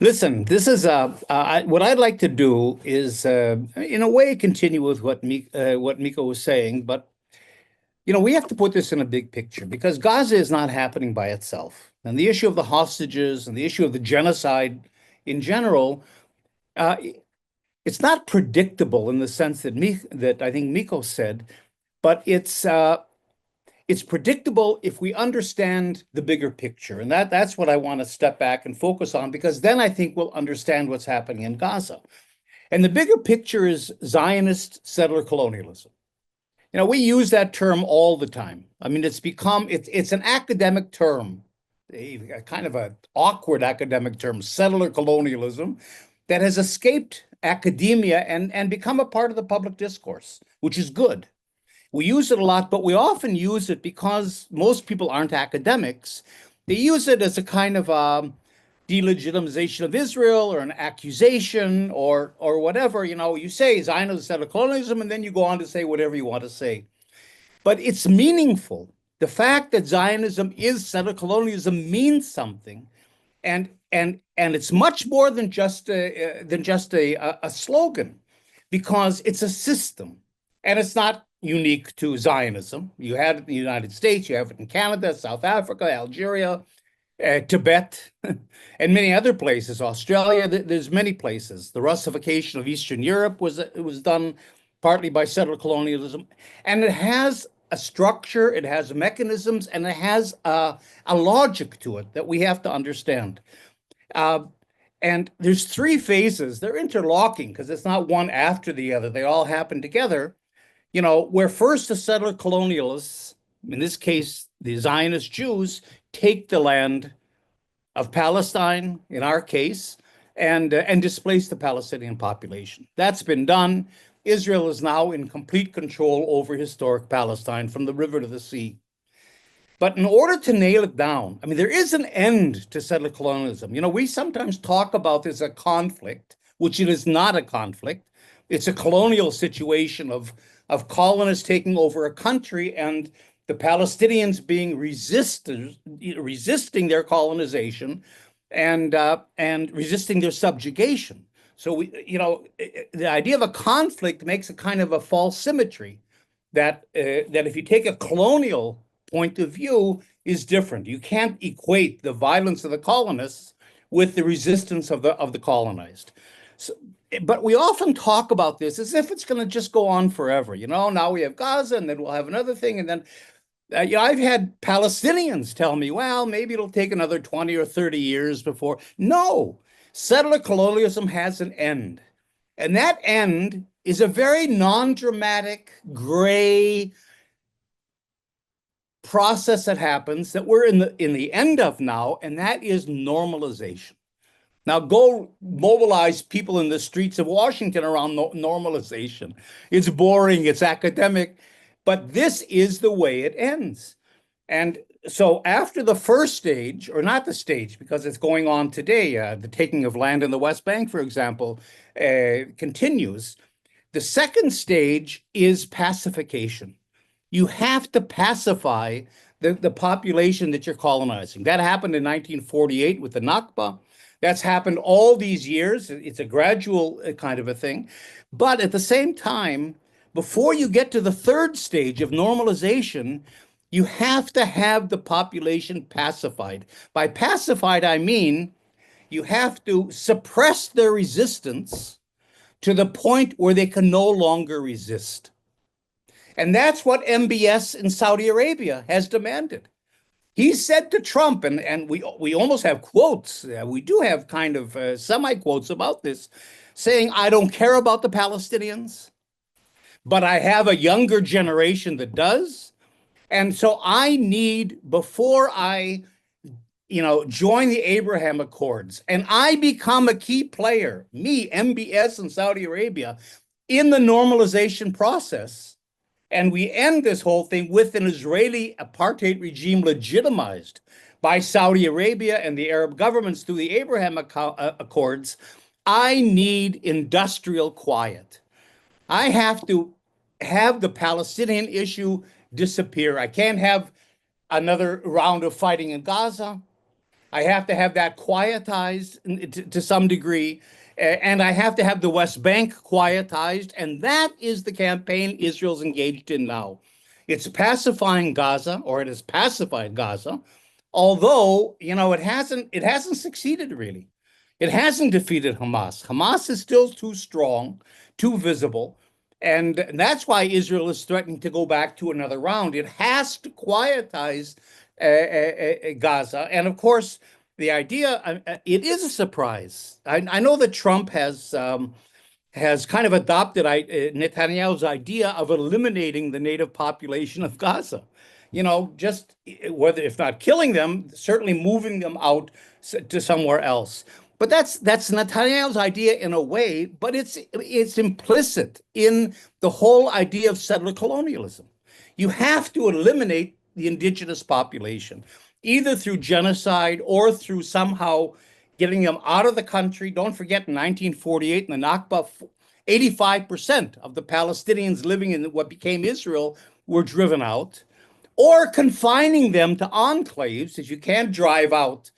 Listen, this is what I'd like to do is, in a way, continue with what Miko was saying. But we have to put this in a big picture because Gaza is not happening by itself, and the issue of the hostages and the issue of the genocide in general, uh, it's not predictable in the sense that I think Miko said, but it's predictable if we understand the bigger picture. And that's what I want to step back and focus on, because then I think we'll understand what's happening in Gaza. And the bigger picture is Zionist settler colonialism. We use that term all the time. I mean, it's an academic term, a kind of an awkward academic term, settler colonialism, that has escaped academia and become a part of the public discourse, which is good. We use it a lot, but we often use it because most people aren't academics. They use it as a kind of delegitimization of Israel or an accusation or whatever. You say Zionism instead of colonialism, and then you go on to say whatever you want to say. But it's meaningful. The fact that Zionism is settler colonialism means something, and it's much more than just a slogan, because it's a system, and it's not unique to Zionism. You have it in the United States, you have it in Canada, South Africa, Algeria, Tibet, and many other places, Australia. There's many places. The Russification of Eastern Europe was done partly by settler colonialism, and it has a structure, it has mechanisms, and it has a logic to it that we have to understand. Uh, and there's three phases. They're interlocking because it's not one after the other. They all happen together. Where first the settler colonialists, in this case, the Zionist Jews, take the land of Palestine, in our case, and displace the Palestinian population. That's been done. Israel is now in complete control over historic Palestine from the river to the sea. But in order to nail it down, I mean, there is an end to settler colonialism. We sometimes talk about this as a conflict, which it is not a conflict. It's a colonial situation of colonists taking over a country and the Palestinians being resisting their colonization and resisting their subjugation. So the idea of a conflict makes a kind of a false symmetry that if you take a colonial point of view is different. You can't equate the violence of the colonists with the resistance of the colonized. So, but we often talk about this as if it's going to just go on forever. Now we have Gaza, and then we'll have another thing, and then I've had Palestinians tell me, well, maybe it'll take another 20 or 30 years before. No, settler colonialism has an end, and that end is a very non-dramatic, gray process that happens that we're in the end of now, and that is normalization. Now go mobilize people in the streets of Washington around normalization. It's boring, it's academic, but this is the way it ends. And so after the first stage, or not the stage, because it's going on today, the taking of land in the West Bank, for example, continues. The second stage is pacification. You have to pacify the population that you're colonizing. That happened in 1948 with the Nakba. That's happened all these years. It's a gradual kind of a thing. But at the same time, before you get to the third stage of normalization, you have to have the population pacified. By pacified, I mean you have to suppress their resistance to the point where they can no longer resist. And that's what MBS in Saudi Arabia has demanded. He said to Trump, and we almost have quotes, we do have kind of semi-quotes about this, saying, I don't care about the Palestinians, but I have a younger generation that does. And so I need, before I join the Abraham Accords, and I become a key player, me, MBS in Saudi Arabia, in the normalization process, and we end this whole thing with an Israeli apartheid regime legitimized by Saudi Arabia and the Arab governments through the Abraham Accords, I need industrial quiet. I have to have the Palestinian issue disappear. I can't have another round of fighting in Gaza. I have to have that quietized to some degree. And I have to have the West Bank quietized. And that is the campaign Israel's engaged in now. It's pacifying Gaza, or it has pacified Gaza, although, it hasn't succeeded really. It hasn't defeated Hamas. Hamas is still too strong, too visible. And that's why Israel is threatening to go back to another round. It has to quietize Gaza. And of course, the idea, it is a surprise. I know that Trump has kind of adopted Netanyahu's idea of eliminating the native population of Gaza. Just whether, if not killing them, certainly moving them out to somewhere else. But that's Netanyahu's idea in a way, but it's implicit in the whole idea of settler colonialism. You have to eliminate the indigenous population, either through genocide or through somehow getting them out of the country. Don't forget, in 1948, in the Nakba, 85% of the Palestinians living in what became Israel were driven out, or confining them to enclaves, as you can't drive out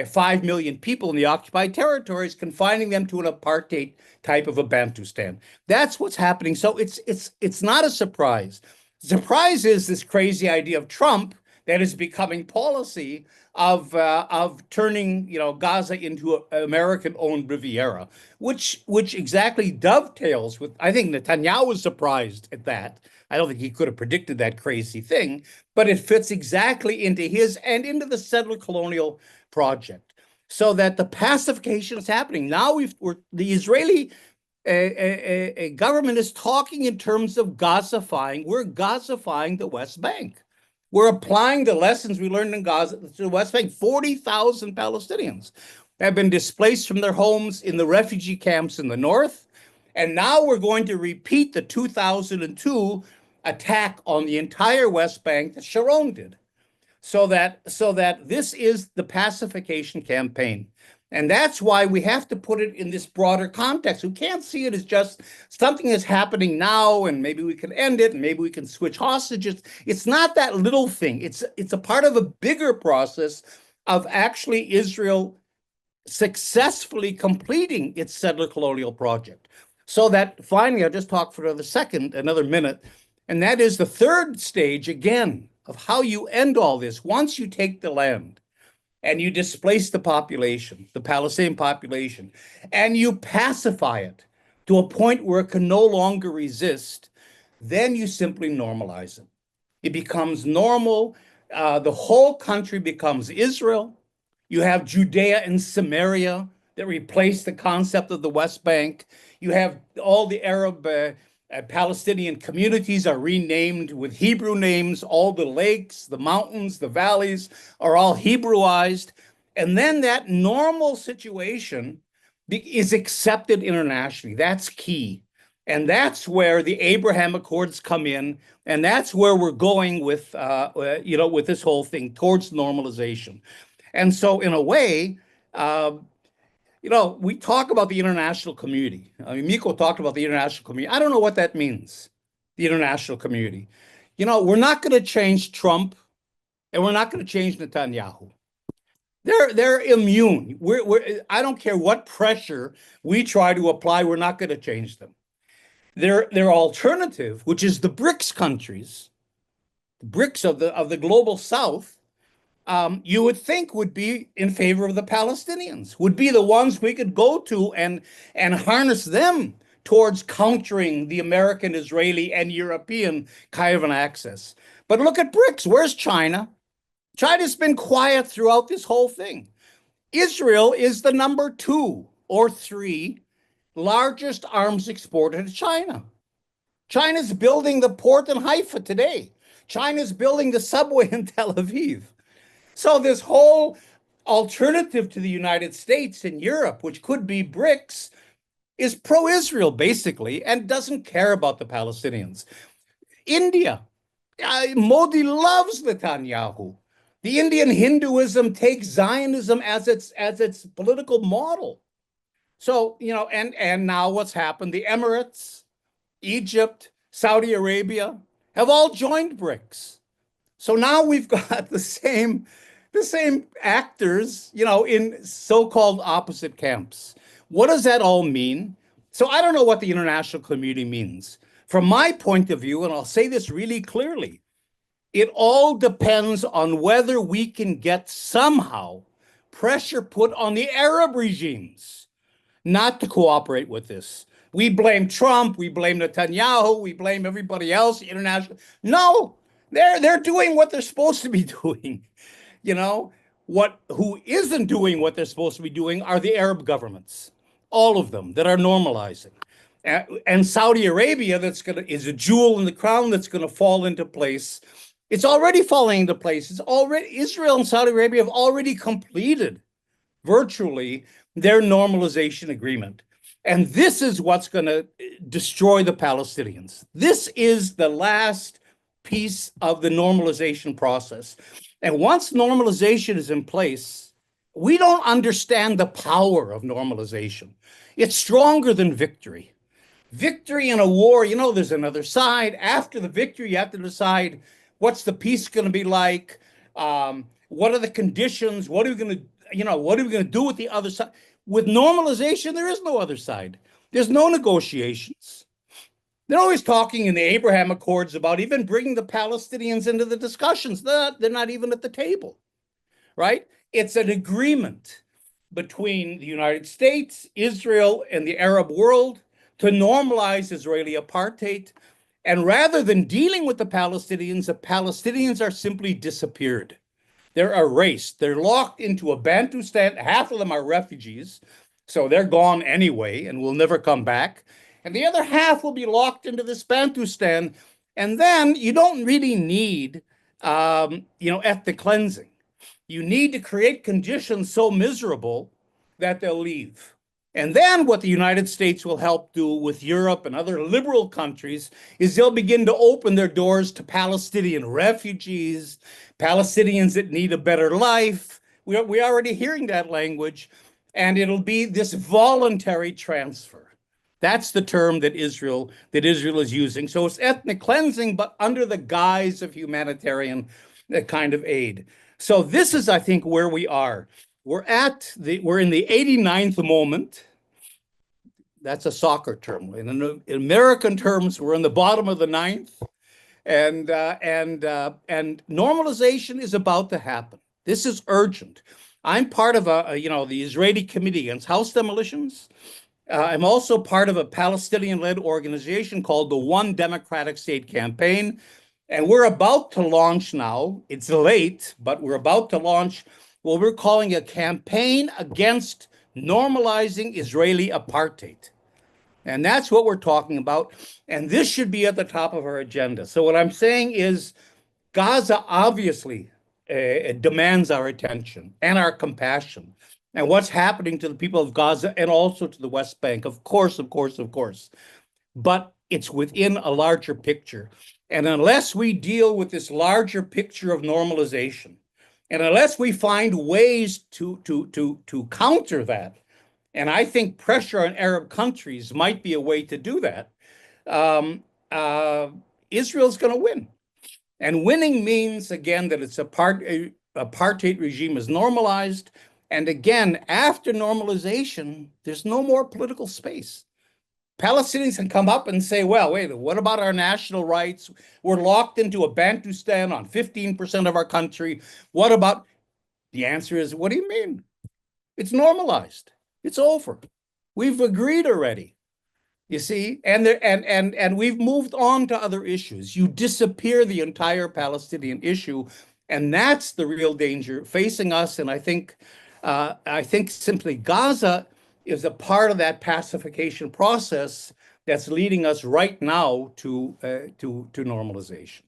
5 million people in the occupied territories, confining them to an apartheid type of a Bantustan. That's what's happening. So it's not a surprise. The surprise is this crazy idea of Trump that is becoming policy of turning Gaza into an American-owned Riviera, which exactly dovetails with. I think Netanyahu was surprised at that. I don't think he could have predicted that crazy thing, but it fits exactly into his and into the settler colonial project, so that the pacification is happening now. The Israeli government is talking in terms of Gazifying. We're Gazifying the West Bank. We're applying the lessons we learned in Gaza to the West Bank. 40,000 Palestinians have been displaced from their homes in the refugee camps in the north. And now we're going to repeat the 2002 attack on the entire West Bank that Sharon did. So that this is the pacification campaign. And that's why we have to put it in this broader context. We can't see it as just something that's happening now, and maybe we can end it, and maybe we can switch hostages. It's not that little thing. It's a part of a bigger process of actually Israel successfully completing its settler colonial project. So that finally, I'll just talk for another minute, and that is the third stage again of how you end all this. Once you take the land, and you displace the population, the Palestinian population, and you pacify it to a point where it can no longer resist, then you simply normalize it. It becomes normal. The whole country becomes Israel. You have Judea and Samaria that replace the concept of the West Bank. You have all the Arab Palestinian communities are renamed with Hebrew names. All the lakes, the mountains, the valleys are all Hebrewized. And then that normal situation is accepted internationally. That's key. And that's where the Abraham Accords come in. And that's where we're going with this whole thing towards normalization. And so in a way, we talk about the international community. I mean, Miko talked about the international community. I don't know what that means, the international community. We're not going to change Trump, and we're not going to change Netanyahu. They're immune. I don't care what pressure we try to apply, we're not going to change them. Their alternative, which is the BRICS countries, the BRICS of the global South, you would think would be in favor of the Palestinians, would be the ones we could go to and harness them towards countering the American, Israeli, and European kind of an axis. But look at BRICS. Where's China? China's been quiet throughout this whole thing. Israel is the number 2 or 3 largest arms exporter to China. China's building the port in Haifa today. China's building the subway in Tel Aviv. So this whole alternative to the United States and Europe, which could be BRICS, is pro-Israel basically and doesn't care about the Palestinians. India, Modi loves Netanyahu. The Indian Hinduism takes Zionism as its political model. So, and now what's happened? The Emirates, Egypt, Saudi Arabia have all joined BRICS. So now we've got the same the same actors, in so-called opposite camps. What does that all mean? So I don't know what the international community means. From my point of view, and I'll say this really clearly, it all depends on whether we can get somehow pressure put on the Arab regimes not to cooperate with this. We blame Trump, we blame Netanyahu, we blame everybody else, international. No, they're doing what they're supposed to be doing. You know, who isn't doing what they're supposed to be doing are the Arab governments, all of them that are normalizing. And Saudi Arabia, is a jewel in the crown that's going to fall into place. It's already falling into place. Israel and Saudi Arabia have already completed virtually their normalization agreement. And this is what's going to destroy the Palestinians. This is the last piece of the normalization process. And once normalization is in place, we don't understand the power of normalization. It's stronger than victory. Victory in a war, there's another side. After the victory, you have to decide what's the peace going to be like? What are the conditions? What are we going to do with the other side? With normalization, there is no other side. There's no negotiations. They're always talking in the Abraham Accords about even bringing the Palestinians into the discussions. They're not even at the table, right? It's an agreement between the United States, Israel, and the Arab world to normalize Israeli apartheid. And rather than dealing with the Palestinians are simply disappeared. They're erased. They're locked into a Bantustan. Half of them are refugees, so they're gone anyway and will never come back. And the other half will be locked into this Bantustan. And then you don't really need, ethnic cleansing. You need to create conditions so miserable that they'll leave. And then what the United States will help do with Europe and other liberal countries is they'll begin to open their doors to Palestinian refugees, Palestinians that need a better life. We're already hearing that language, and it'll be this voluntary transfer. That's the term that Israel is using. So it's ethnic cleansing, but under the guise of humanitarian kind of aid. So this is, I think, where we are. We're in the 89th moment. That's a soccer term. In American terms, we're in the bottom of the ninth, and normalization is about to happen. This is urgent. I'm part of the Israeli Committee Against House Demolitions. I'm also part of a Palestinian-led organization called the One Democratic State Campaign, and we're about to launch now. It's late, but we're about to launch what we're calling a campaign against normalizing Israeli apartheid. And that's what we're talking about. And this should be at the top of our agenda. So what I'm saying is Gaza obviously demands our attention and our compassion and what's happening to the people of Gaza and also to the West Bank. Of course, of course, of course. But it's within a larger picture. And unless we deal with this larger picture of normalization, and unless we find ways to counter that, and I think pressure on Arab countries might be a way to do that, Israel's going to win. And winning means, again, that it's apartheid regime is normalized. And again, after normalization, there's no more political space. Palestinians can come up and say, well, wait, what about our national rights? We're locked into a Bantustan on 15% of our country. What about? The answer is, what do you mean? It's normalized. It's over. We've agreed already. You see, and we've moved on to other issues. You disappear the entire Palestinian issue, and that's the real danger facing us. And I think simply Gaza is a part of that pacification process that's leading us right now to normalization.